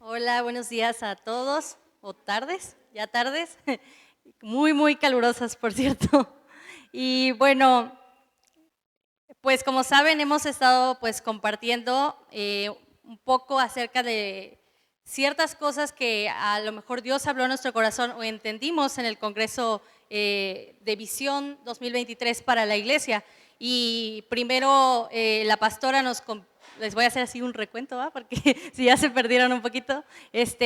Hola, buenos días a todos, o tardes, ya tardes, muy calurosas, por cierto. Y bueno, pues como saben, hemos estado pues compartiendo un poco acerca de ciertas cosas que a lo mejor Dios habló a nuestro corazón o entendimos en el Congreso de Visión 2023 para la iglesia. Y primero la pastora les voy a hacer así un recuento, ¿va? Porque si ya se perdieron un poquito,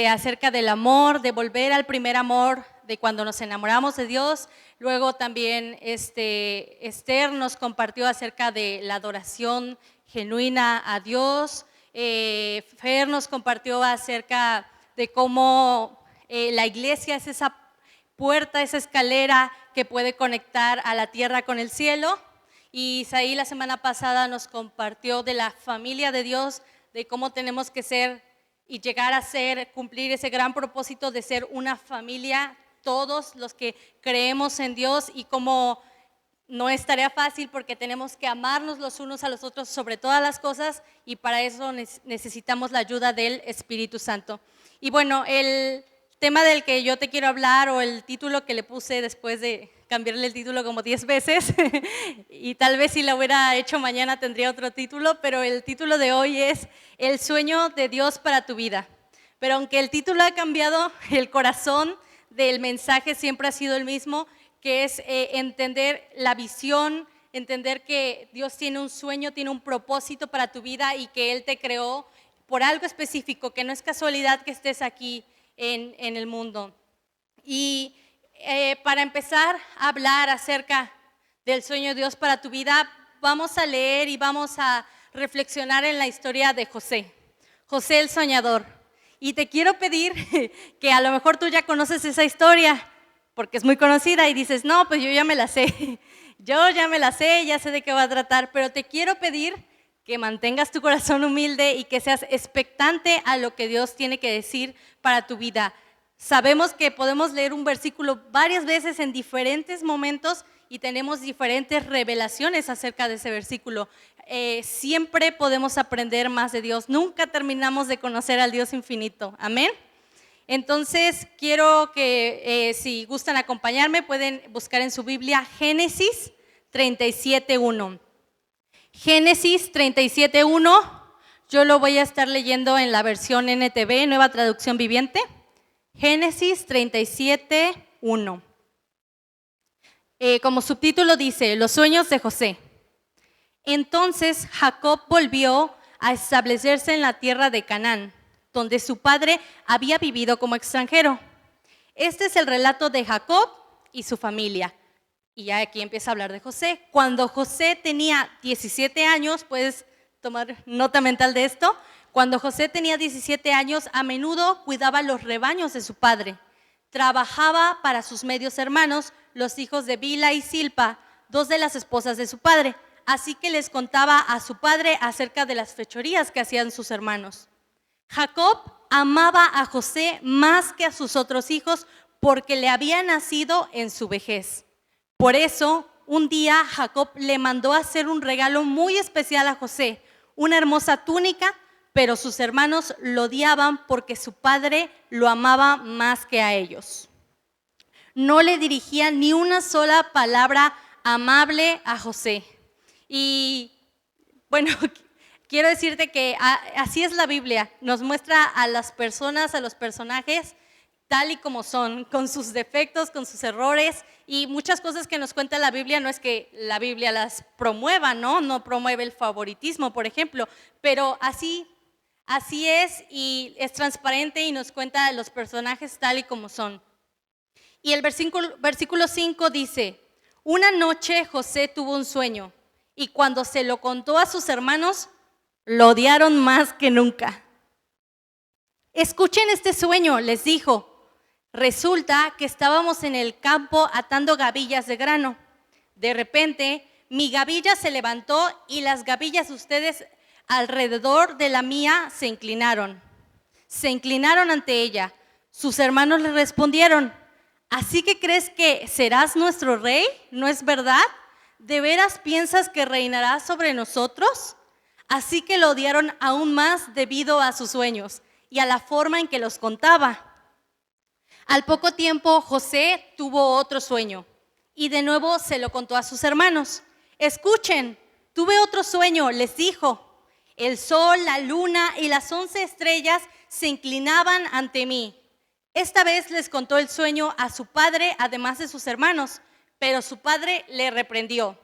acerca del amor, de volver al primer amor, de cuando nos enamoramos de Dios. Luego también Esther nos compartió acerca de la adoración genuina a Dios. Fer nos compartió acerca de cómo la iglesia es esa puerta, esa escalera que puede conectar a la tierra con el cielo. Y Isaí la semana pasada nos compartió de la familia de Dios, de cómo tenemos que ser y llegar a ser, cumplir ese gran propósito de ser una familia, todos los que creemos en Dios, y cómo no es tarea fácil porque tenemos que amarnos los unos a los otros sobre todas las cosas, y para eso necesitamos la ayuda del Espíritu Santo. Y bueno, el tema del que yo te quiero hablar, o el título que le puse después de cambiarle el título como 10 veces y tal vez si lo hubiera hecho mañana tendría otro título, pero el título de hoy es El sueño de Dios para tu vida. Pero aunque el título ha cambiado, el corazón del mensaje siempre ha sido el mismo, que es entender la visión, entender que Dios tiene un sueño, tiene un propósito para tu vida y que Él te creó por algo específico, que no es casualidad que estés aquí en el mundo. Y para empezar a hablar acerca del sueño de Dios para tu vida, vamos a leer y vamos a reflexionar en la historia de José, José el soñador. Y te quiero pedir que a lo mejor tú ya conoces esa historia, porque es muy conocida y dices, no, pues yo ya me la sé, yo ya me la sé, ya sé de qué va a tratar, pero te quiero pedir que mantengas tu corazón humilde y que seas expectante a lo que Dios tiene que decir para tu vida. Sabemos que podemos leer un versículo varias veces en diferentes momentos y tenemos diferentes revelaciones acerca de ese versículo. Siempre podemos aprender más de Dios, nunca terminamos de conocer al Dios infinito. Amén. Entonces quiero que si gustan acompañarme pueden buscar en su Biblia Génesis 37:1. Génesis 37:1, yo lo voy a estar leyendo en la versión NTV, Nueva Traducción Viviente. Génesis 37:1. Como subtítulo dice, los sueños de José. Entonces Jacob volvió a establecerse en la tierra de Canaán, donde su padre había vivido como extranjero. Este es el relato de Jacob y su familia. Y ya aquí empieza a hablar de José. Cuando José tenía 17 años, puedes tomar nota mental de esto. Cuando José tenía 17 años, a menudo cuidaba los rebaños de su padre. Trabajaba para sus medios hermanos, los hijos de Bila y Silpa, dos de las esposas de su padre. Así que les contaba a su padre acerca de las fechorías que hacían sus hermanos. Jacob amaba a José más que a sus otros hijos porque le había nacido en su vejez. Por eso, un día Jacob le mandó a hacer un regalo muy especial a José, una hermosa túnica, pero sus hermanos lo odiaban porque su padre lo amaba más que a ellos. No le dirigía ni una sola palabra amable a José. Y bueno, quiero decirte que así es la Biblia, nos muestra a las personas, a los personajes, tal y como son, con sus defectos, con sus errores, y muchas cosas que nos cuenta la Biblia no es que la Biblia las promueva, no promueve el favoritismo, por ejemplo, pero así es, y es transparente y nos cuenta los personajes tal y como son. Y el versículo 5 dice, una noche José tuvo un sueño, y cuando se lo contó a sus hermanos, lo odiaron más que nunca. Escuchen este sueño, les dijo. Resulta que estábamos en el campo atando gavillas de grano. De repente, mi gavilla se levantó y las gavillas de ustedes alrededor de la mía se inclinaron. Se inclinaron ante ella. Sus hermanos le respondieron, ¿así que crees que serás nuestro rey? ¿No es verdad? ¿De veras piensas que reinarás sobre nosotros? Así que lo odiaron aún más debido a sus sueños y a la forma en que los contaba. Al poco tiempo, José tuvo otro sueño y de nuevo se lo contó a sus hermanos. Escuchen, tuve otro sueño, les dijo. El sol, la luna y las 11 estrellas se inclinaban ante mí. Esta vez les contó el sueño a su padre, además de sus hermanos, pero su padre le reprendió.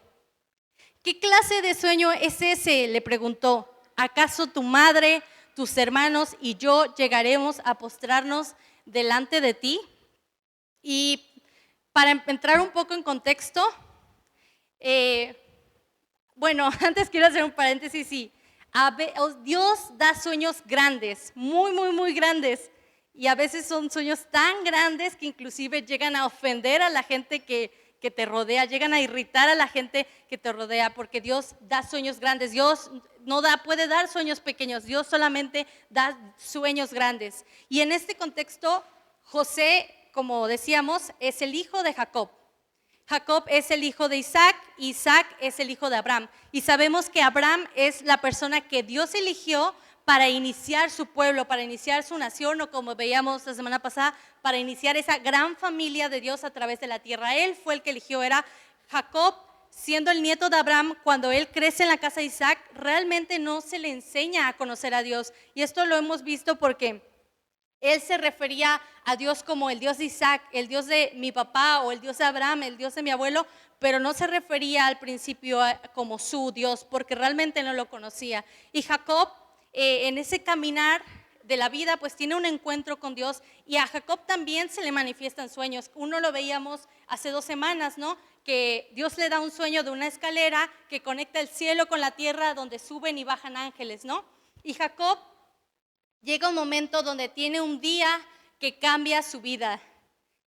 ¿Qué clase de sueño es ese?, le preguntó. ¿Acaso tu madre, tus hermanos y yo llegaremos a postrarnos delante de ti? Y para entrar un poco en contexto, antes quiero hacer un paréntesis. Sí, Dios da sueños grandes, muy, muy, muy grandes. Y a veces son sueños tan grandes que inclusive llegan a ofender a la gente que te rodea, llegan a irritar a la gente que te rodea, porque Dios da sueños grandes. Dios no puede dar sueños pequeños, Dios solamente da sueños grandes. Y en este contexto, José, como decíamos, es el hijo de Jacob. Jacob es el hijo de Isaac, Isaac es el hijo de Abraham. Y sabemos que Abraham es la persona que Dios eligió para iniciar su pueblo, para iniciar su nación, o como veíamos la semana pasada, para iniciar esa gran familia de Dios a través de la tierra. Él fue el que eligió, era Jacob, siendo el nieto de Abraham. Cuando él crece en la casa de Isaac, realmente no se le enseña a conocer a Dios. Y esto lo hemos visto porque él se refería a Dios como el Dios de Isaac, el Dios de mi papá, o el Dios de Abraham, el Dios de mi abuelo, pero no se refería al principio como su Dios, porque realmente no lo conocía. Y Jacob, en ese caminar de la vida, pues tiene un encuentro con Dios, y a Jacob también se le manifiestan sueños. Uno lo veíamos hace 2 semanas, ¿no? Que Dios le da un sueño de una escalera que conecta el cielo con la tierra, donde suben y bajan ángeles, ¿no? Y Jacob llega un momento donde tiene un día que cambia su vida,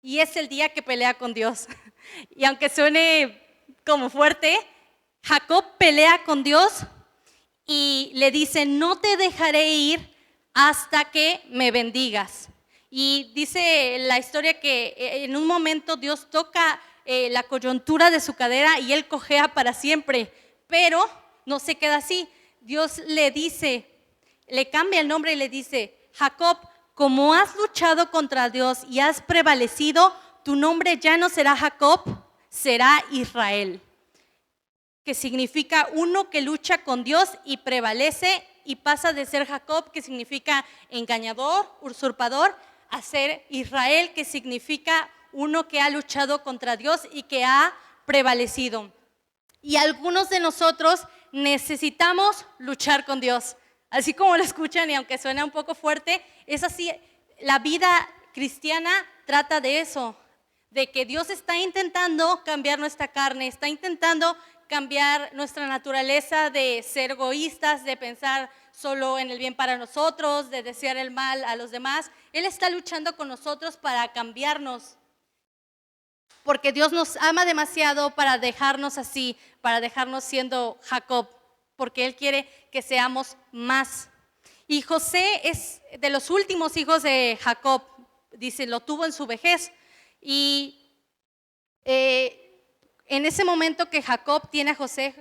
y es el día que pelea con Dios. Y aunque suene como fuerte, Jacob pelea con Dios y le dice: no te dejaré ir hasta que me bendigas. Y dice la historia que en un momento Dios toca la coyuntura de su cadera y él cojea para siempre, pero no se queda así. Dios le dice, le cambia el nombre y le dice: Jacob, como has luchado contra Dios y has prevalecido, tu nombre ya no será Jacob, será Israel, que significa uno que lucha con Dios y prevalece, y pasa de ser Jacob, que significa engañador, usurpador, a ser Israel, que significa uno que ha luchado contra Dios y que ha prevalecido. Y algunos de nosotros necesitamos luchar con Dios. Así como lo escuchan, y aunque suena un poco fuerte, es así. La vida cristiana trata de eso, de que Dios está intentando cambiar nuestra carne, está intentando cambiar nuestra naturaleza de ser egoístas, de pensar solo en el bien para nosotros, de desear el mal a los demás. Él está luchando con nosotros para cambiarnos, porque Dios nos ama demasiado para dejarnos así, para dejarnos siendo Jacob, porque Él quiere que seamos más. Y José es de los últimos hijos de Jacob, dice, lo tuvo en su vejez. Y en ese momento que Jacob tiene a José,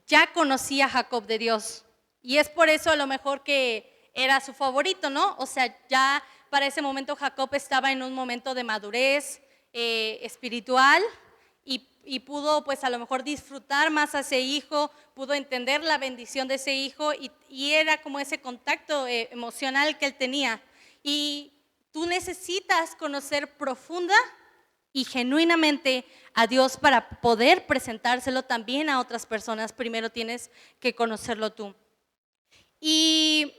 ya conocía a Jacob de Dios. Y es por eso a lo mejor que era su favorito, ¿no? O sea, ya para ese momento Jacob estaba en un momento de madurez espiritual, y pudo pues a lo mejor disfrutar más a ese hijo, pudo entender la bendición de ese hijo, y era como ese contacto emocional que él tenía. Y tú necesitas conocer profunda y genuinamente a Dios para poder presentárselo también a otras personas. Primero tienes que conocerlo tú. Y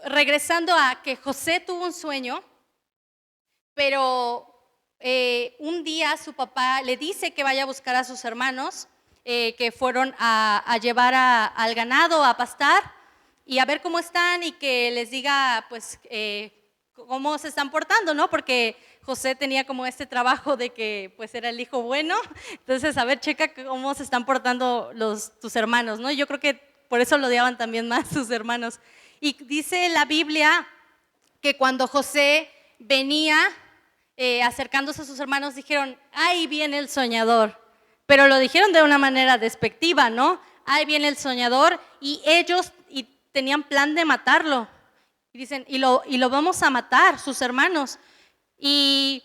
regresando a que José tuvo un sueño, pero un día su papá le dice que vaya a buscar a sus hermanos que fueron a llevar al ganado a pastar y a ver cómo están, y que les diga pues cómo se están portando, ¿no? Porque José tenía como este trabajo de que pues era el hijo bueno. Entonces, a ver, checa cómo se están portando tus hermanos, ¿no? Yo creo que por eso lo odiaban también más sus hermanos. Y dice la Biblia que cuando José venía acercándose a sus hermanos, dijeron: ahí viene el soñador. Pero lo dijeron de una manera despectiva, ¿no? Ahí viene el soñador, y ellos tenían plan de matarlo. Y dicen, y lo vamos a matar, sus hermanos. Y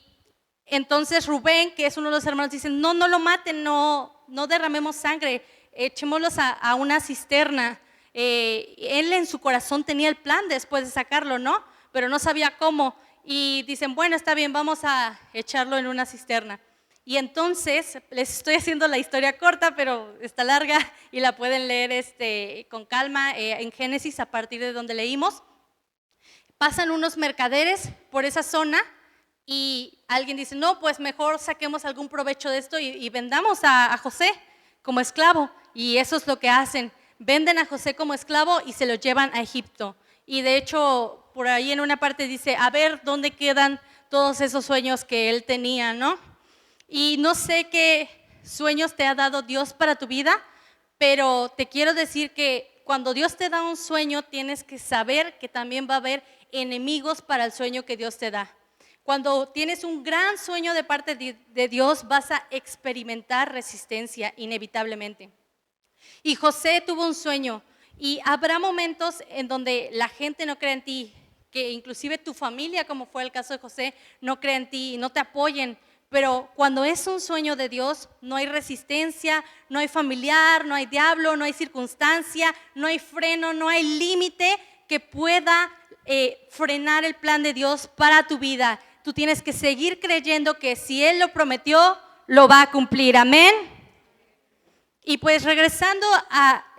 entonces Rubén, que es uno de los hermanos, dice, no lo maten, no derramemos sangre, echémoslos a una cisterna. Él en su corazón tenía el plan después de sacarlo, ¿no? Pero no sabía cómo. Y dicen, bueno, está bien, vamos a echarlo en una cisterna. Y entonces, les estoy haciendo la historia corta, pero está larga y la pueden leer con calma en Génesis a partir de donde leímos. Pasan unos mercaderes por esa zona y alguien dice, no, pues mejor saquemos algún provecho de esto y vendamos a José como esclavo. Y eso es lo que hacen, venden a José como esclavo y se lo llevan a Egipto. Y de hecho, por ahí en una parte dice, a ver dónde quedan todos esos sueños que él tenía, ¿no? Y no sé qué sueños te ha dado Dios para tu vida, pero te quiero decir que cuando Dios te da un sueño, tienes que saber que también va a haber enemigos para el sueño que Dios te da. Cuando tienes un gran sueño de parte de Dios, vas a experimentar resistencia inevitablemente. Y José tuvo un sueño y habrá momentos en donde la gente no cree en ti, que inclusive tu familia, como fue el caso de José, no cree en ti y no te apoyen. Pero cuando es un sueño de Dios, no hay resistencia, no hay familiar, no hay diablo, no hay circunstancia, no hay freno, no hay límite que pueda frenar el plan de Dios para tu vida. Tú tienes que seguir creyendo que si Él lo prometió, lo va a cumplir. Amén. Y pues regresando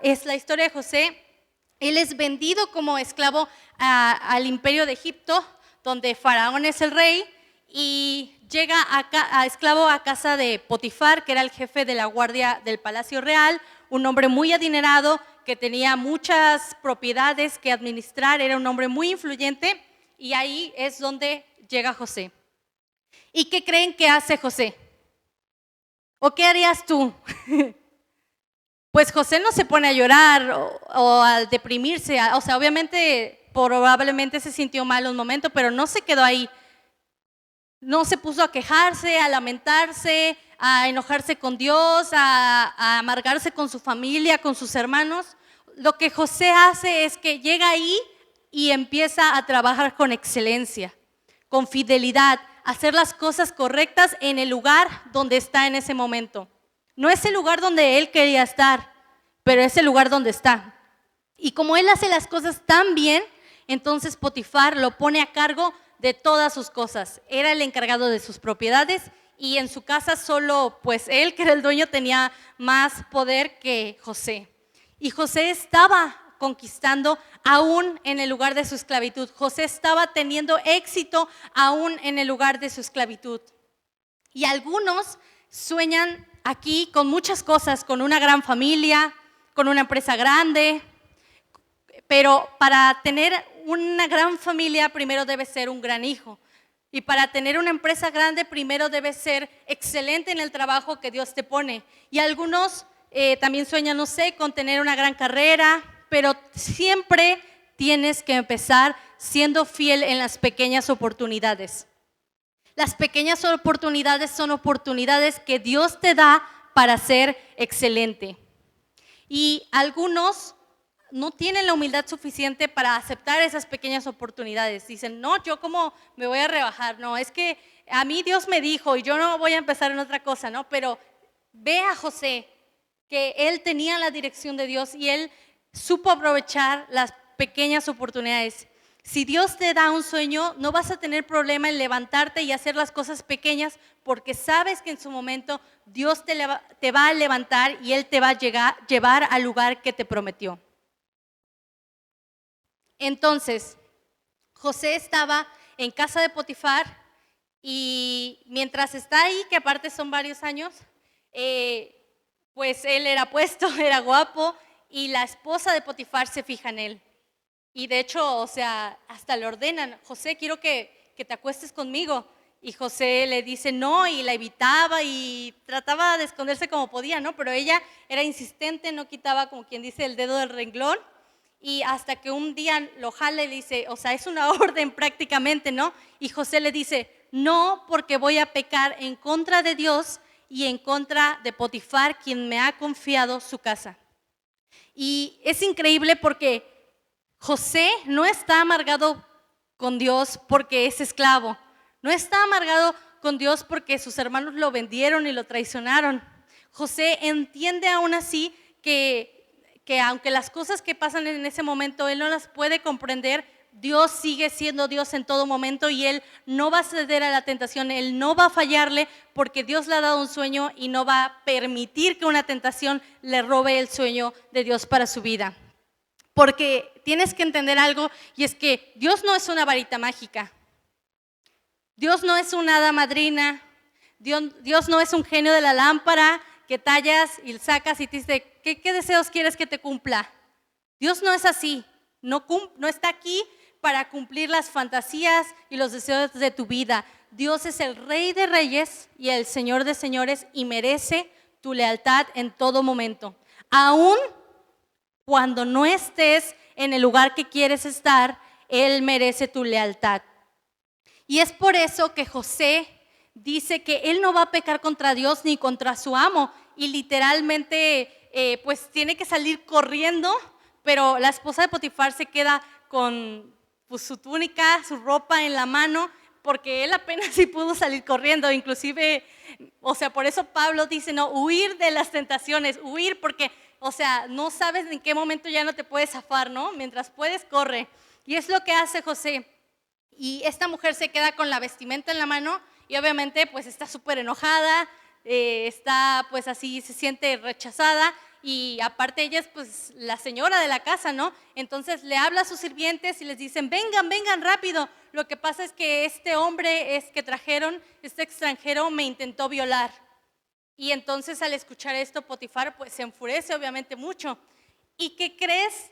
es la historia de José, él es vendido como esclavo al imperio de Egipto, donde Faraón es el rey, y llega a esclavo a casa de Potifar, que era el jefe de la guardia del Palacio Real, un hombre muy adinerado que tenía muchas propiedades que administrar, era un hombre muy influyente, y ahí es donde llega José. ¿Y qué creen que hace José? ¿O qué harías tú? Pues José no se pone a llorar o a deprimirse, o sea, obviamente probablemente se sintió mal un momento, pero no se quedó ahí. No se puso a quejarse, a lamentarse, a enojarse con Dios, a amargarse con su familia, con sus hermanos. Lo que José hace es que llega ahí y empieza a trabajar con excelencia, con fidelidad, a hacer las cosas correctas en el lugar donde está en ese momento. No es el lugar donde él quería estar, pero es el lugar donde está. Y como él hace las cosas tan bien, entonces Potifar lo pone a cargo de todas sus cosas. Era el encargado de sus propiedades y en su casa solo pues él, que era el dueño, tenía más poder que José. Y José estaba conquistando aún en el lugar de su esclavitud. José estaba teniendo éxito aún en el lugar de su esclavitud. Y algunos sueñan aquí con muchas cosas, con una gran familia, con una empresa grande, pero para tener una gran familia primero debe ser un gran hijo. Y para tener una empresa grande primero debe ser excelente en el trabajo que Dios te pone. Y algunos también sueñan, no sé, con tener una gran carrera, pero siempre tienes que empezar siendo fiel en las pequeñas oportunidades. Las pequeñas oportunidades son oportunidades que Dios te da para ser excelente. Y algunos no tienen la humildad suficiente para aceptar esas pequeñas oportunidades. Dicen, no, yo cómo me voy a rebajar. No, es que a mí Dios me dijo y yo no voy a empezar en otra cosa, ¿no? Pero ve a José, que él tenía la dirección de Dios y él supo aprovechar las pequeñas oportunidades. Si Dios te da un sueño, no vas a tener problema en levantarte y hacer las cosas pequeñas porque sabes que en su momento Dios te va a levantar y Él te va a llevar al lugar que te prometió. Entonces, José estaba en casa de Potifar y mientras está ahí, que aparte son varios años, pues él era puesto, era guapo y la esposa de Potifar se fija en él. Y de hecho, o sea, hasta le ordenan, José, quiero que te acuestes conmigo. Y José le dice no y la evitaba y trataba de esconderse como podía, ¿no? Pero ella era insistente, no quitaba, como quien dice, el dedo del renglón. Y hasta que un día lo jala y le dice, o sea, es una orden prácticamente, ¿no? Y José le dice, no, porque voy a pecar en contra de Dios y en contra de Potifar, quien me ha confiado su casa. Y es increíble porque José no está amargado con Dios porque es esclavo. No está amargado con Dios porque sus hermanos lo vendieron y lo traicionaron. José entiende aún así que aunque las cosas que pasan en ese momento él no las puede comprender, Dios sigue siendo Dios en todo momento y él no va a ceder a la tentación, él no va a fallarle porque Dios le ha dado un sueño y no va a permitir que una tentación le robe el sueño de Dios para su vida. Porque tienes que entender algo y es que Dios no es una varita mágica. Dios no es una hada madrina. Dios no es un genio de la lámpara que tallas y sacas y te dice, ¿qué deseos quieres que te cumpla? Dios no es así. No está aquí para cumplir las fantasías y los deseos de tu vida. Dios es el Rey de Reyes y el Señor de Señores y merece tu lealtad en todo momento. Aún cuando no estés en el lugar que quieres estar, Él merece tu lealtad. Y es por eso que José dice que él no va a pecar contra Dios ni contra su amo. Y literalmente pues tiene que salir corriendo, pero la esposa de Potifar se queda con pues, su túnica, su ropa en la mano, porque él apenas sí pudo salir corriendo. Inclusive, o sea, por eso Pablo dice, no, huir de las tentaciones, huir porque, o sea, no sabes en qué momento ya no te puedes zafar, ¿no? Mientras puedes, corre. Y es lo que hace José. Y esta mujer se queda con la vestimenta en la mano y obviamente pues está súper enojada, está pues así, se siente rechazada y aparte ella es pues la señora de la casa, ¿no? Entonces le habla a sus sirvientes y les dicen, vengan rápido. Lo que pasa es que este hombre que trajeron, este extranjero me intentó violar. Y entonces al escuchar esto Potifar pues se enfurece obviamente mucho. ¿Y qué crees?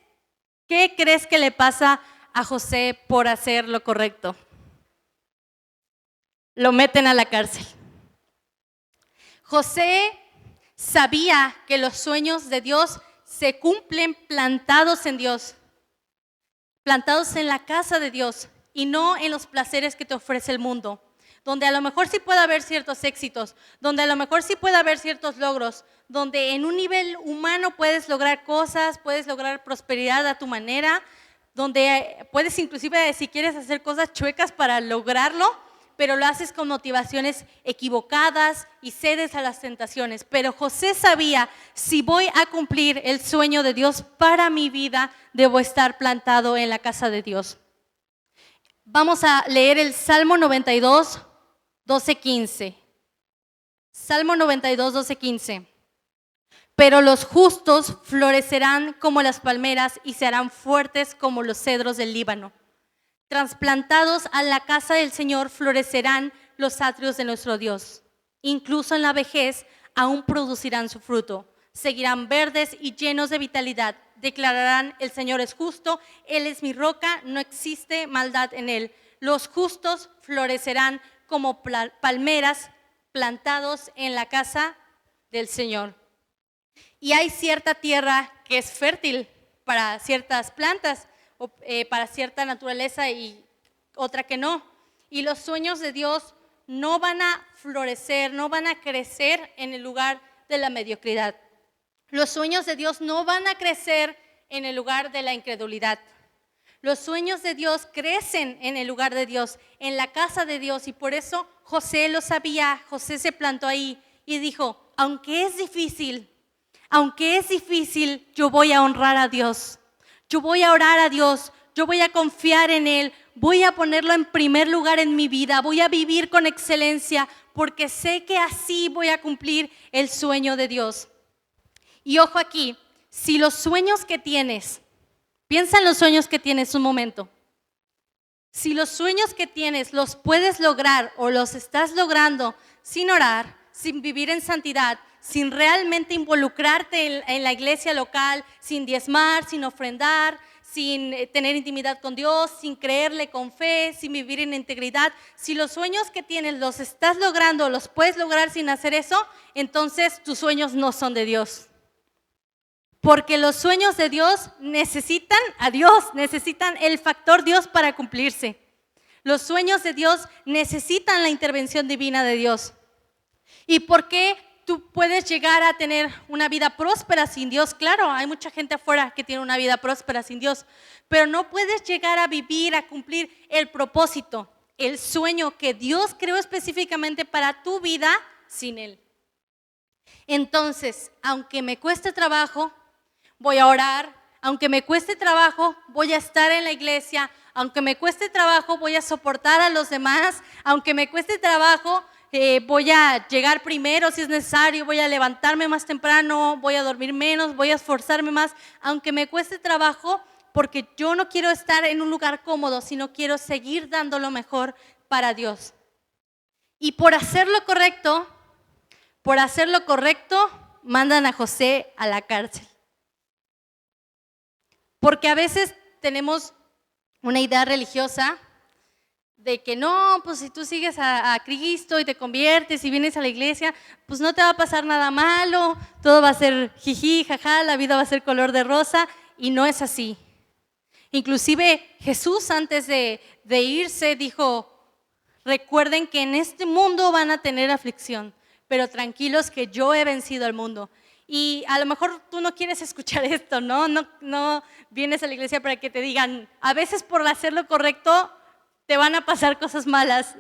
¿Qué crees que le pasa a José por hacer lo correcto? Lo meten a la cárcel. José sabía que los sueños de Dios se cumplen plantados en Dios, plantados en la casa de Dios y no en los placeres que te ofrece el mundo, donde a lo mejor sí puede haber ciertos éxitos, donde a lo mejor sí puede haber ciertos logros, donde en un nivel humano puedes lograr cosas, puedes lograr prosperidad a tu manera, donde puedes inclusive, si quieres hacer cosas chuecas para lograrlo, pero lo haces con motivaciones equivocadas y cedes a las tentaciones. Pero José sabía, si voy a cumplir el sueño de Dios para mi vida, debo estar plantado en la casa de Dios. Vamos a leer el Salmo 92, 12-15. Salmo 92, 12-15. Pero los justos florecerán como las palmeras y se harán fuertes como los cedros del Líbano. Trasplantados a la casa del Señor florecerán los atrios de nuestro Dios. Incluso en la vejez aún producirán su fruto. Seguirán verdes y llenos de vitalidad. Declararán, el Señor es justo, Él es mi roca, no existe maldad en Él. Los justos florecerán como palmeras plantados en la casa del Señor. Y hay cierta tierra que es fértil para ciertas plantas, o para cierta naturaleza y otra que no. Y los sueños de Dios no van a florecer, no van a crecer en el lugar de la mediocridad. Los sueños de Dios no van a crecer en el lugar de la incredulidad. Los sueños de Dios crecen en el lugar de Dios, en la casa de Dios. Y por eso José lo sabía, José se plantó ahí y dijo, aunque es difícil, yo voy a honrar a Dios. Yo voy a orar a Dios, yo voy a confiar en Él, voy a ponerlo en primer lugar en mi vida, voy a vivir con excelencia porque sé que así voy a cumplir el sueño de Dios. Y ojo aquí, si los sueños que tienes, piensa en los sueños que tienes un momento. Si los sueños que tienes los puedes lograr o los estás logrando sin orar, sin vivir en santidad, sin realmente involucrarte en la iglesia local, sin diezmar, sin ofrendar, sin tener intimidad con Dios, sin creerle con fe, sin vivir en integridad. Si los sueños que tienes los estás logrando, los puedes lograr sin hacer eso, entonces tus sueños no son de Dios. Porque los sueños de Dios necesitan a Dios, necesitan el factor Dios para cumplirse. Los sueños de Dios necesitan la intervención divina de Dios. ¿Y por qué tú puedes llegar a tener una vida próspera sin Dios. Claro, hay mucha gente afuera que tiene una vida próspera sin Dios, pero no puedes llegar a vivir, a cumplir el propósito, el sueño que Dios creó específicamente para tu vida sin Él. Entonces, aunque me cueste trabajo, voy a orar. Aunque me cueste trabajo, voy a estar en la iglesia. Aunque me cueste trabajo, voy a soportar a los demás. Aunque me cueste trabajo, voy a llegar primero si es necesario. Voy a levantarme más temprano, voy a dormir menos, voy a esforzarme más. Aunque me cueste trabajo, porque yo no quiero estar en un lugar cómodo, sino quiero seguir dando lo mejor para Dios. Y por hacer lo correcto, mandan a José a la cárcel. Porque a veces tenemos una idea religiosa de que no, pues si tú sigues a Cristo y te conviertes y vienes a la iglesia, pues no te va a pasar nada malo, todo va a ser jiji, jaja, la vida va a ser color de rosa, y no es así. Inclusive Jesús antes de irse dijo, recuerden que en este mundo van a tener aflicción, pero tranquilos que yo he vencido al mundo. Y a lo mejor tú no quieres escuchar esto, ¿no? No vienes a la iglesia para que te digan, a veces por hacer lo correcto te van a pasar cosas malas,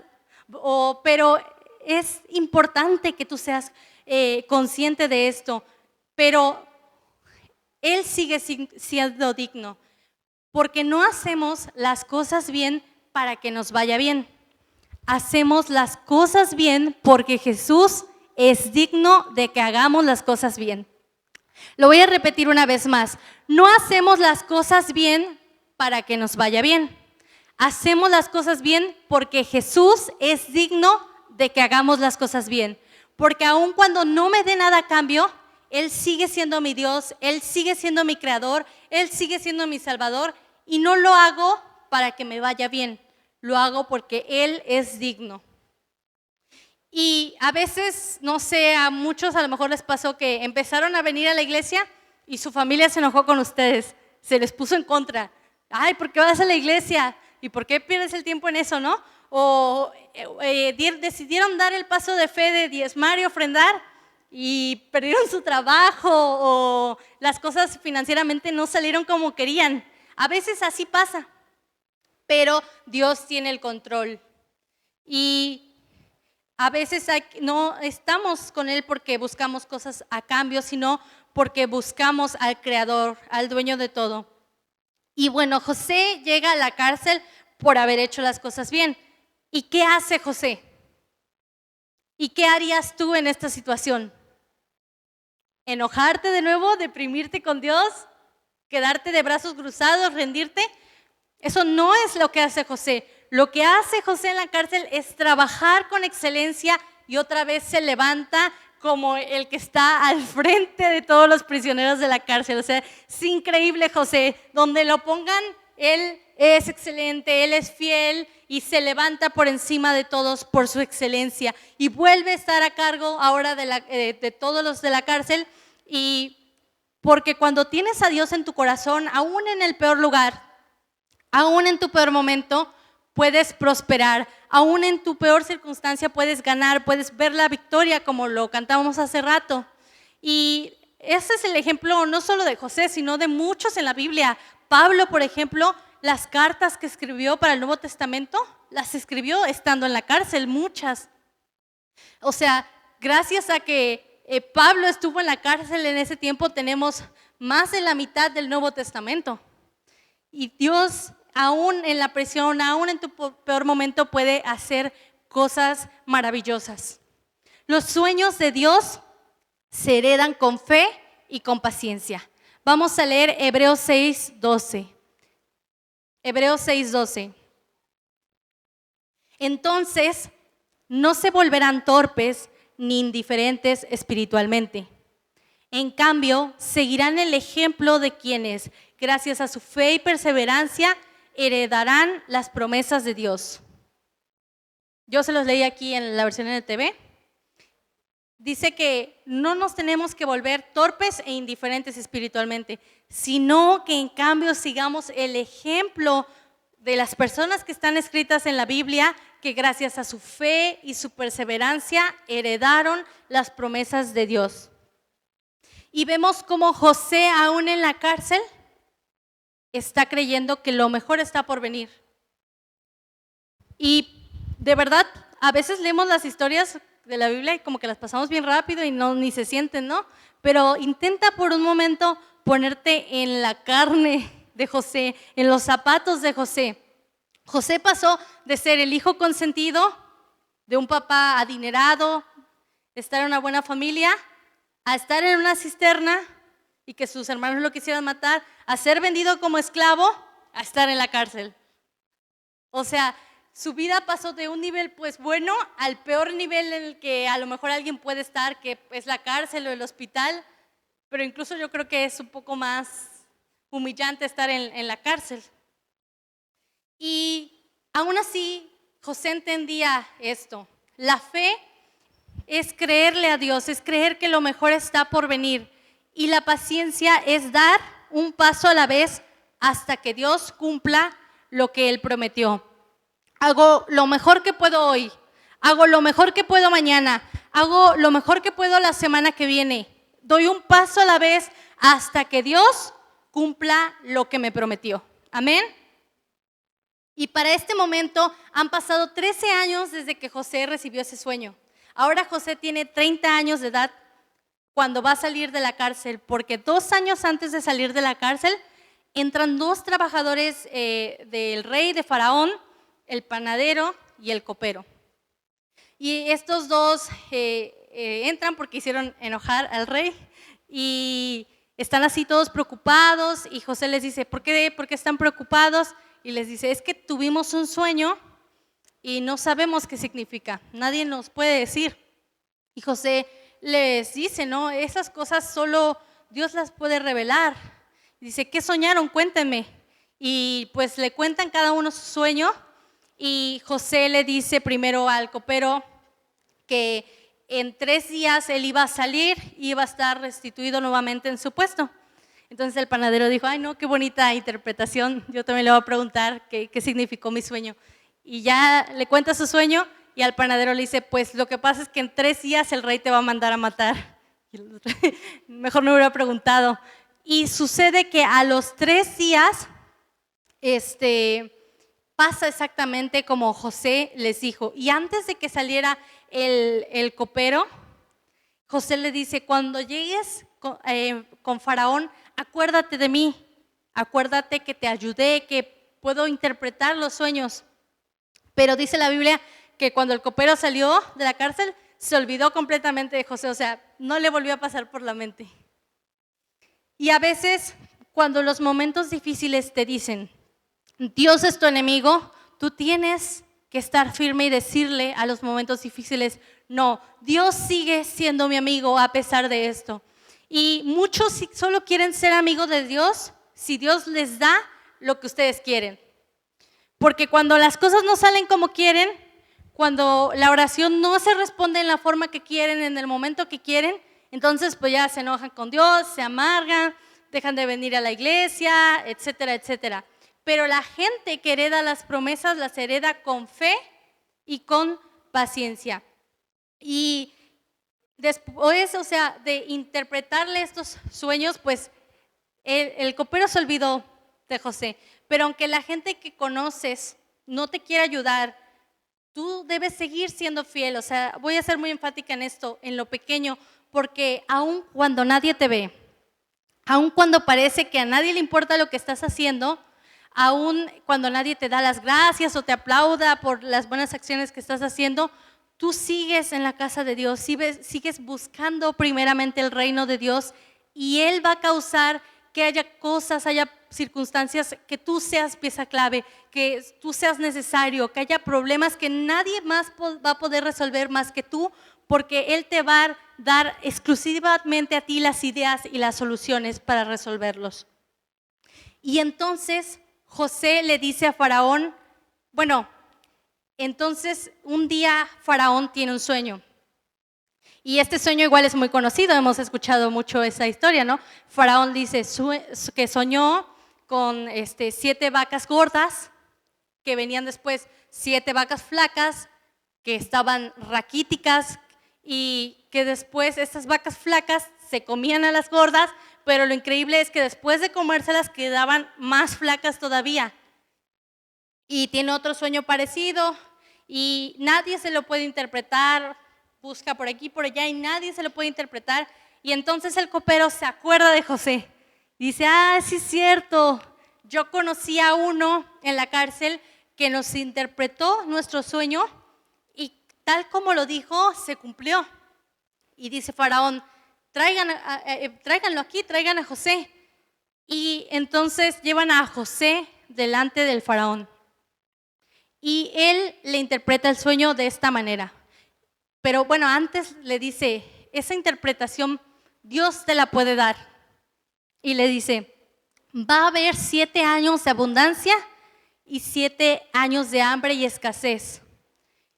pero es importante que tú seas consciente de esto. Pero Él sigue siendo digno, porque no hacemos las cosas bien para que nos vaya bien. Hacemos las cosas bien porque Jesús es digno de que hagamos las cosas bien. Lo voy a repetir una vez más. No hacemos las cosas bien para que nos vaya bien. Hacemos las cosas bien porque Jesús es digno de que hagamos las cosas bien. Porque aun cuando no me dé nada a cambio, Él sigue siendo mi Dios, Él sigue siendo mi creador, Él sigue siendo mi salvador, y no lo hago para que me vaya bien, lo hago porque Él es digno. Y a veces, no sé, a muchos a lo mejor les pasó que empezaron a venir a la iglesia y su familia se enojó con ustedes, se les puso en contra. Ay, ¿por qué vas a la iglesia? ¿Y por qué pierdes el tiempo en eso, no? O decidieron dar el paso de fe de diezmar y ofrendar y perdieron su trabajo, o las cosas financieramente no salieron como querían. A veces así pasa, pero Dios tiene el control. Y a veces no estamos con Él porque buscamos cosas a cambio, sino porque buscamos al Creador, al dueño de todo. Y bueno, José llega a la cárcel por haber hecho las cosas bien. ¿Y qué hace José? ¿Y qué harías tú en esta situación? ¿Enojarte de nuevo? ¿Deprimirte con Dios? ¿Quedarte de brazos cruzados? ¿Rendirte? Eso no es lo que hace José. Lo que hace José en la cárcel es trabajar con excelencia y otra vez se levanta como el que está al frente de todos los prisioneros de la cárcel. O sea, es increíble José. Donde lo pongan, él es excelente, él es fiel y se levanta por encima de todos por su excelencia. Y vuelve a estar a cargo ahora de todos los de la cárcel. Y porque cuando tienes a Dios en tu corazón, aún en el peor lugar, aún en tu peor momento, puedes prosperar. Aún en tu peor circunstancia puedes ganar, puedes ver la victoria, como lo cantábamos hace rato. Y ese es el ejemplo no solo de José, sino de muchos en la Biblia. Pablo, por ejemplo, las cartas que escribió para el Nuevo Testamento, las escribió estando en la cárcel, muchas. O sea, gracias a que Pablo estuvo en la cárcel en ese tiempo, tenemos más de la mitad del Nuevo Testamento. Y Dios, aún en la prisión, aún en tu peor momento, puede hacer cosas maravillosas. Los sueños de Dios se heredan con fe y con paciencia. Vamos a leer Hebreos 6:12. Hebreos 6:12. Entonces, no se volverán torpes ni indiferentes espiritualmente. En cambio, seguirán el ejemplo de quienes, gracias a su fe y perseverancia, heredarán las promesas de Dios. Yo se los leí aquí en la versión NTV. Dice que no nos tenemos que volver torpes e indiferentes espiritualmente, sino que en cambio sigamos el ejemplo de las personas que están escritas en la Biblia que gracias a su fe y su perseverancia heredaron las promesas de Dios. Y vemos como José, aún en la cárcel, está creyendo que lo mejor está por venir. Y de verdad, a veces leemos las historias de la Biblia y como que las pasamos bien rápido y ni se sienten, ¿no? Pero intenta por un momento ponerte en la carne de José, en los zapatos de José. José pasó de ser el hijo consentido de un papá adinerado, de estar en una buena familia, a estar en una cisterna y que sus hermanos lo quisieran matar, a ser vendido como esclavo, a estar en la cárcel. O sea, su vida pasó de un nivel pues bueno al peor nivel en el que a lo mejor alguien puede estar, que es la cárcel o el hospital, pero incluso yo creo que es un poco más humillante estar en la cárcel. Y aún así, José entendía esto. La fe es creerle a Dios, es creer que lo mejor está por venir. Y la paciencia es dar un paso a la vez hasta que Dios cumpla lo que Él prometió. Hago lo mejor que puedo hoy, hago lo mejor que puedo mañana, hago lo mejor que puedo la semana que viene. Doy un paso a la vez hasta que Dios cumpla lo que me prometió. Amén. Y para este momento han pasado 13 años desde que José recibió ese sueño. Ahora José tiene 30 años de edad cuando va a salir de la cárcel, porque 2 años antes de salir de la cárcel entran 2 trabajadores del rey de Faraón, el panadero y el copero. Y estos 2 entran porque hicieron enojar al rey y están así todos preocupados y José les dice, ¿por qué están preocupados? Y les dice, es que tuvimos un sueño y no sabemos qué significa, nadie nos puede decir. Y José les dice, no, esas cosas solo Dios las puede revelar. Y dice, ¿qué soñaron? Cuéntenme. Y pues le cuentan cada uno su sueño. Y José le dice primero al copero que en 3 días él iba a salir y iba a estar restituido nuevamente en su puesto. Entonces el panadero dijo, ay no, qué bonita interpretación, yo también le voy a preguntar qué significó mi sueño. Y ya le cuenta su sueño y al panadero le dice, pues lo que pasa es que en 3 días el rey te va a mandar a matar. Mejor no hubiera preguntado. Y sucede que a los 3 días, pasa exactamente como José les dijo. Y antes de que saliera el copero, José le dice, cuando llegues con Faraón, acuérdate de mí, acuérdate que te ayudé, que puedo interpretar los sueños. Pero dice la Biblia que cuando el copero salió de la cárcel, se olvidó completamente de José, o sea, no le volvió a pasar por la mente. Y a veces, cuando los momentos difíciles te dicen, Dios es tu enemigo, tú tienes que estar firme y decirle a los momentos difíciles, no, Dios sigue siendo mi amigo a pesar de esto. Y muchos solo quieren ser amigos de Dios si Dios les da lo que ustedes quieren. Porque cuando las cosas no salen como quieren, cuando la oración no se responde en la forma que quieren, en el momento que quieren, entonces pues ya se enojan con Dios, se amargan, dejan de venir a la iglesia, etcétera, etcétera. Pero la gente que hereda las promesas las hereda con fe y con paciencia. Y después, o sea, de interpretarle estos sueños, pues el copero se olvidó de José. Pero aunque la gente que conoces no te quiera ayudar, tú debes seguir siendo fiel. O sea, voy a ser muy enfática en esto, en lo pequeño, porque aun cuando nadie te ve, aun cuando parece que a nadie le importa lo que estás haciendo, aun cuando nadie te da las gracias o te aplauda por las buenas acciones que estás haciendo, tú sigues en la casa de Dios, sigues buscando primeramente el reino de Dios y Él va a causar que haya cosas, haya circunstancias, que tú seas pieza clave, que tú seas necesario, que haya problemas que nadie más va a poder resolver más que tú, porque Él te va a dar exclusivamente a ti las ideas y las soluciones para resolverlos. Y entonces José le dice a Faraón, entonces un día Faraón tiene un sueño. Y este sueño igual es muy conocido, hemos escuchado mucho esa historia, ¿no? Faraón dice que soñó con 7 vacas gordas que venían después 7 vacas flacas que estaban raquíticas y que después estas vacas flacas se comían a las gordas, pero lo increíble es que después de comérselas quedaban más flacas todavía. Y tiene otro sueño parecido y nadie se lo puede interpretar, busca por aquí, por allá y nadie se lo puede interpretar. Y entonces el copero se acuerda de José. Dice, sí es cierto, yo conocí a uno en la cárcel que nos interpretó nuestro sueño y tal como lo dijo, se cumplió. Y dice Faraón, tráiganlo aquí, traigan a José. Y entonces llevan a José delante del Faraón. Y él le interpreta el sueño de esta manera. Pero bueno, antes le dice, esa interpretación Dios te la puede dar. Y le dice, va a haber 7 años de abundancia y 7 años de hambre y escasez.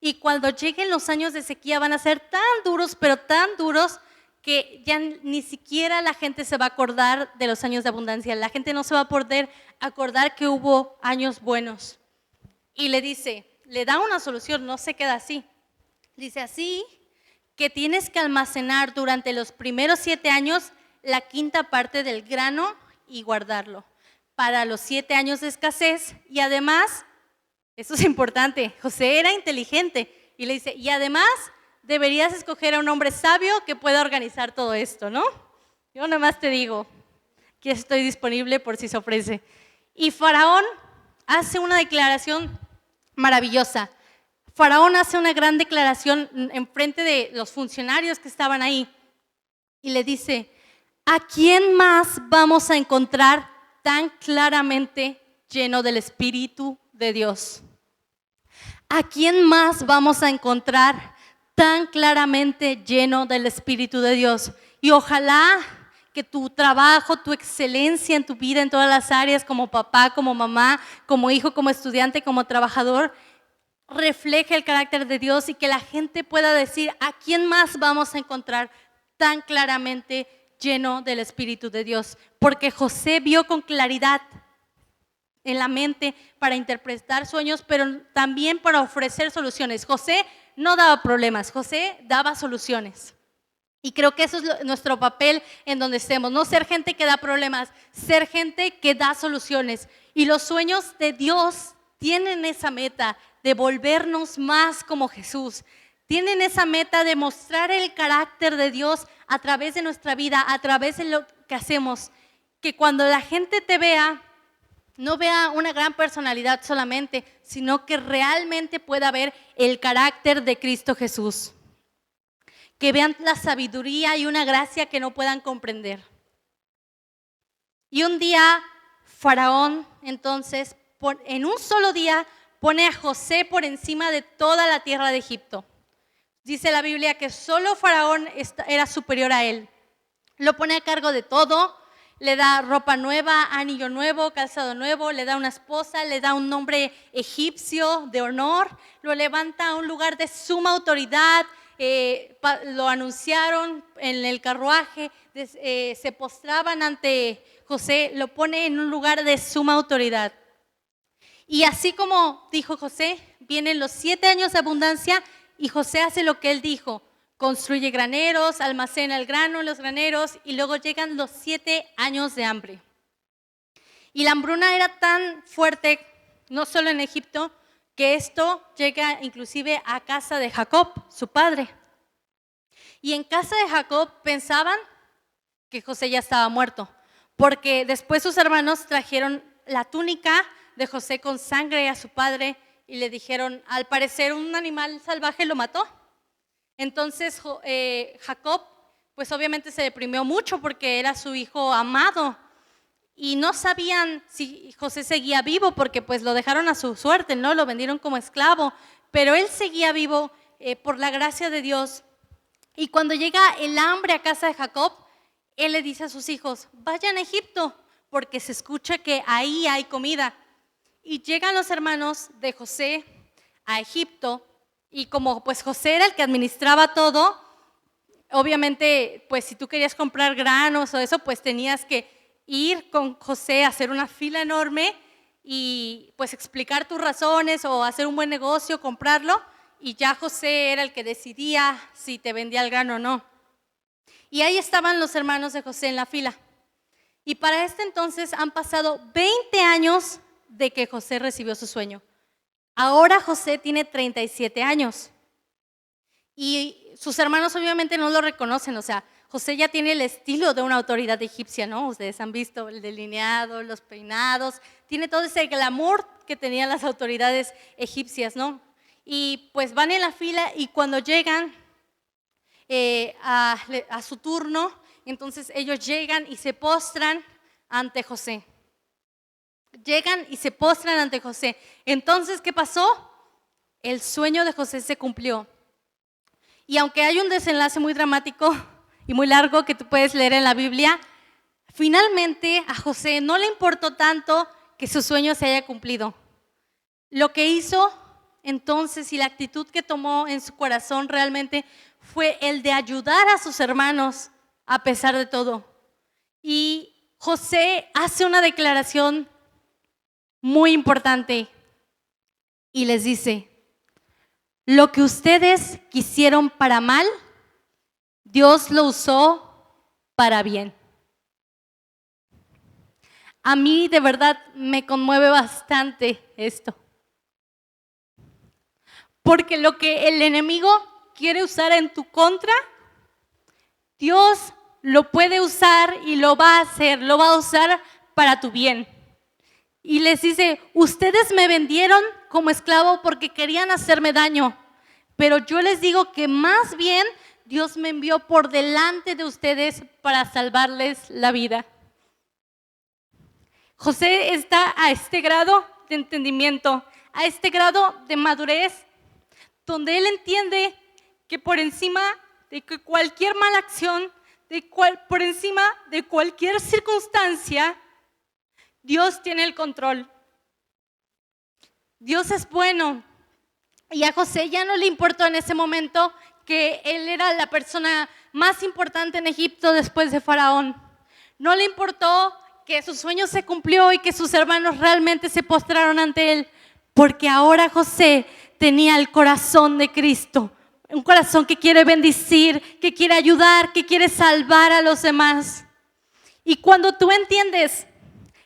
Y cuando lleguen los años de sequía van a ser tan duros, pero tan duros, que ya ni siquiera la gente se va a acordar de los años de abundancia. La gente no se va a poder acordar que hubo años buenos. Y le dice, le da una solución, no se queda así. Dice así que tienes que almacenar durante los primeros 7 años la 1/5 parte del grano y guardarlo para los 7 años de escasez. Y además, eso es importante, José era inteligente y le dice, y además deberías escoger a un hombre sabio que pueda organizar todo esto, ¿no? Yo nada más te digo que estoy disponible por si se ofrece. Y Faraón hace una declaración maravillosa. Faraón hace una gran declaración en frente de los funcionarios que estaban ahí y le dice, ¿a quién más vamos a encontrar tan claramente lleno del Espíritu de Dios? ¿A quién más vamos a encontrar tan claramente lleno del Espíritu de Dios? Y ojalá que tu trabajo, tu excelencia en tu vida, en todas las áreas, como papá, como mamá, como hijo, como estudiante, como trabajador, refleje el carácter de Dios y que la gente pueda decir, ¿a quién más vamos a encontrar tan claramente lleno del Espíritu de Dios? Porque José vio con claridad en la mente para interpretar sueños, pero también para ofrecer soluciones. José no daba problemas, José daba soluciones. Y creo que eso es nuestro papel en donde estemos, no ser gente que da problemas, ser gente que da soluciones. Y los sueños de Dios tienen esa meta de volvernos más como Jesús. Tienen esa meta de mostrar el carácter de Dios a través de nuestra vida, a través de lo que hacemos. Que cuando la gente te vea, no vea una gran personalidad solamente, sino que realmente pueda ver el carácter de Cristo Jesús. Que vean la sabiduría y una gracia que no puedan comprender. Y un día, Faraón, entonces, en un solo día, pone a José por encima de toda la tierra de Egipto. Dice la Biblia que solo Faraón era superior a él. Lo pone a cargo de todo, le da ropa nueva, anillo nuevo, calzado nuevo, le da una esposa, le da un nombre egipcio de honor, lo levanta a un lugar de suma autoridad, lo anunciaron en el carruaje, se postraban ante José, lo pone en un lugar de suma autoridad. Y así como dijo José, vienen los 7 años de abundancia y José hace lo que él dijo. Construye graneros, almacena el grano en los graneros y luego llegan los 7 años de hambre. Y la hambruna era tan fuerte, no solo en Egipto, que esto llega inclusive a casa de Jacob, su padre. Y en casa de Jacob pensaban que José ya estaba muerto, porque después sus hermanos trajeron la túnica de José con sangre a su padre y le dijeron, al parecer un animal salvaje lo mató. Entonces Jacob pues obviamente se deprimió mucho porque era su hijo amado y no sabían si José seguía vivo porque pues lo dejaron a su suerte, ¿no? Lo vendieron como esclavo, pero él seguía vivo por la gracia de Dios. Y cuando llega el hambre a casa de Jacob, él le dice a sus hijos, vayan a Egipto porque se escucha que ahí hay comida. Y llegan los hermanos de José a Egipto y como pues José era el que administraba todo, obviamente pues si tú querías comprar granos o eso, pues tenías que ir con José a hacer una fila enorme y pues explicar tus razones o hacer un buen negocio, comprarlo, y ya José era el que decidía si te vendía el grano o no. Y ahí estaban los hermanos de José en la fila. Y para este entonces han pasado 20 años de que José recibió su sueño. Ahora José tiene 37 años. Y sus hermanos obviamente no lo reconocen, o sea, José ya tiene el estilo de una autoridad egipcia, ¿no? Ustedes han visto el delineado, los peinados, tiene todo ese glamour que tenían las autoridades egipcias, ¿no? Y pues van en la fila y cuando llegan a su turno, entonces ellos llegan y se postran ante José. Llegan y se postran ante José. Entonces, ¿qué pasó? El sueño de José se cumplió. Y aunque hay un desenlace muy dramático y muy largo que tú puedes leer en la Biblia, finalmente a José no le importó tanto que su sueño se haya cumplido. Lo que hizo entonces y la actitud que tomó en su corazón realmente fue el de ayudar a sus hermanos a pesar de todo. Y José hace una declaración muy importante y les dice: lo que ustedes quisieron para mal, Dios lo usó para bien. A mí de verdad me conmueve bastante esto. Porque lo que el enemigo quiere usar en tu contra, Dios lo puede usar y lo va a hacer, lo va a usar para tu bien. Y les dice: ustedes me vendieron como esclavo porque querían hacerme daño, pero yo les digo que más bien Dios me envió por delante de ustedes para salvarles la vida. José está a este grado de entendimiento, a este grado de madurez, donde él entiende que por encima de que cualquier mala acción, por encima de cualquier circunstancia, Dios tiene el control. Dios es bueno. Y a José ya no le importó en ese momento que él era la persona más importante en Egipto después de Faraón. No le importó que su sueño se cumplió y que sus hermanos realmente se postraron ante él, porque ahora José tenía el corazón de Cristo, un corazón que quiere bendecir, que quiere ayudar, que quiere salvar a los demás. Y cuando tú entiendes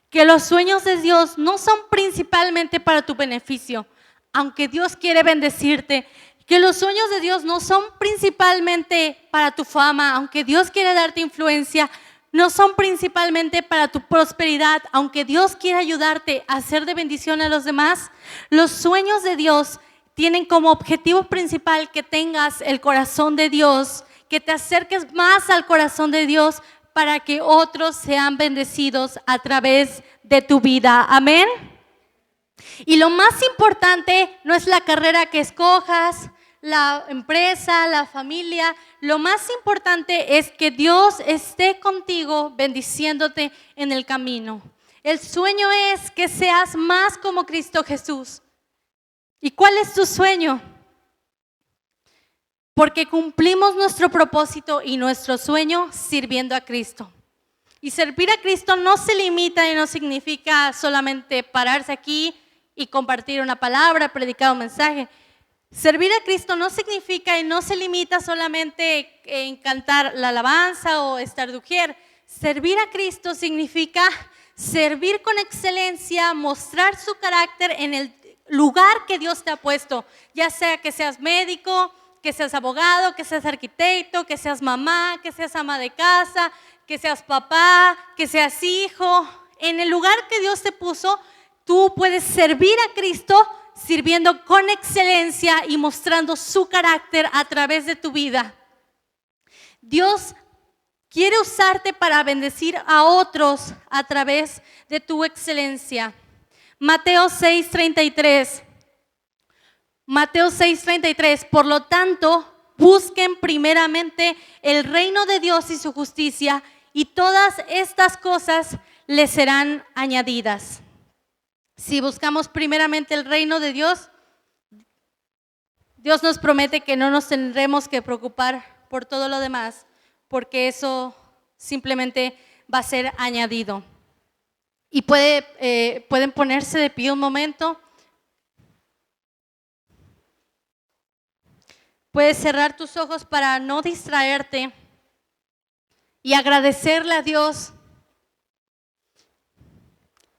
que los sueños de Dios no son principalmente para tu beneficio, aunque Dios quiere bendecirte, que los sueños de Dios no son principalmente para tu fama, aunque Dios quiere darte influencia, no son principalmente para tu prosperidad, aunque Dios quiere ayudarte a ser de bendición a los demás. Los sueños de Dios tienen como objetivo principal que tengas el corazón de Dios, que te acerques más al corazón de Dios para que otros sean bendecidos a través de tu vida. Amén. Y lo más importante no es la carrera que escojas, la empresa, la familia. Lo más importante es que Dios esté contigo bendiciéndote en el camino. El sueño es que seas más como Cristo Jesús. ¿Y cuál es tu sueño? Porque cumplimos nuestro propósito y nuestro sueño sirviendo a Cristo. Y servir a Cristo no se limita y no significa solamente pararse aquí y compartir una palabra, predicar un mensaje. Servir a Cristo no significa y no se limita solamente en cantar la alabanza o estar de ujier. Servir a Cristo significa servir con excelencia, mostrar su carácter en el lugar que Dios te ha puesto, ya sea que seas médico, que seas abogado, que seas arquitecto, que seas mamá, que seas ama de casa, que seas papá, que seas hijo. En el lugar que Dios te puso, tú puedes servir a Cristo sirviendo con excelencia y mostrando su carácter a través de tu vida. Dios quiere usarte para bendecir a otros a través de tu excelencia. Mateo 6:33. Mateo 6:33. Por lo tanto, busquen primeramente el reino de Dios y su justicia, y todas estas cosas les serán añadidas. Si buscamos primeramente el reino de Dios, Dios nos promete que no nos tendremos que preocupar por todo lo demás, porque eso simplemente va a ser añadido. Y pueden ponerse de pie un momento. Puedes cerrar tus ojos para no distraerte y agradecerle a Dios.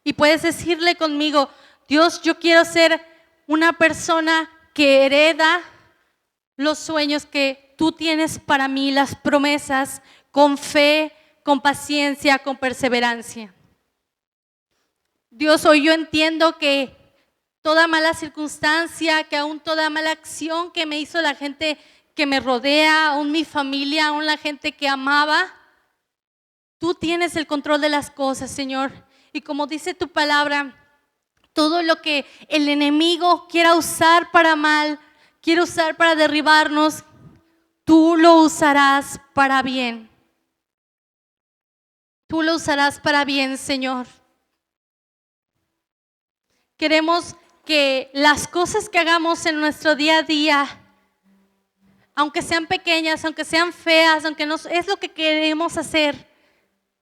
Y puedes decirle conmigo: Dios, yo quiero ser una persona que hereda los sueños que tú tienes para mí, las promesas, con fe, con paciencia, con perseverancia. Dios, hoy yo entiendo que toda mala circunstancia, que aún toda mala acción que me hizo la gente que me rodea, aún mi familia, aún la gente que amaba, tú tienes el control de las cosas, Señor. Y como dice tu palabra, todo lo que el enemigo quiera usar para mal, quiere usar para derribarnos, tú lo usarás para bien. Tú lo usarás para bien, Señor. Queremos que las cosas que hagamos en nuestro día a día, aunque sean pequeñas, aunque sean feas, aunque no es lo que queremos hacer,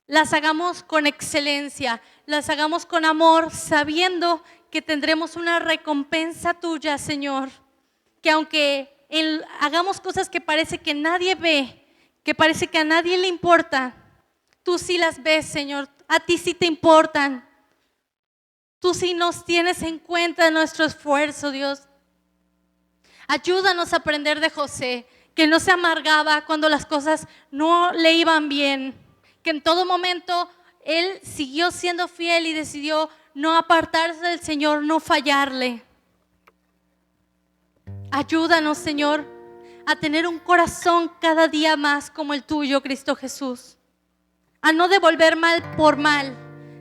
las hagamos con excelencia, las hagamos con amor, sabiendo que tendremos una recompensa tuya, Señor. Que aunque hagamos cosas que parece que nadie ve, que parece que a nadie le importa, tú sí las ves, Señor. A ti sí te importan. Tú sí nos tienes en cuenta nuestro esfuerzo, Dios. Ayúdanos a aprender de José, que no se amargaba cuando las cosas no le iban bien, que en todo momento él siguió siendo fiel y decidió no apartarse del Señor, no fallarle. Ayúdanos, Señor, a tener un corazón cada día más como el tuyo, Cristo Jesús. A no devolver mal por mal,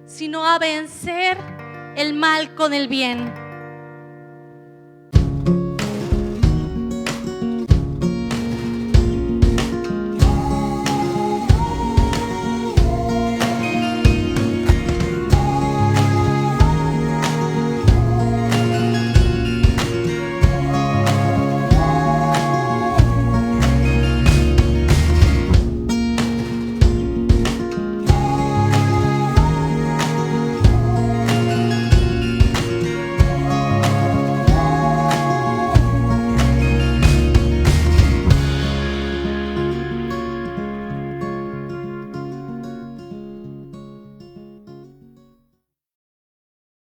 sino a vencer el mal con el bien.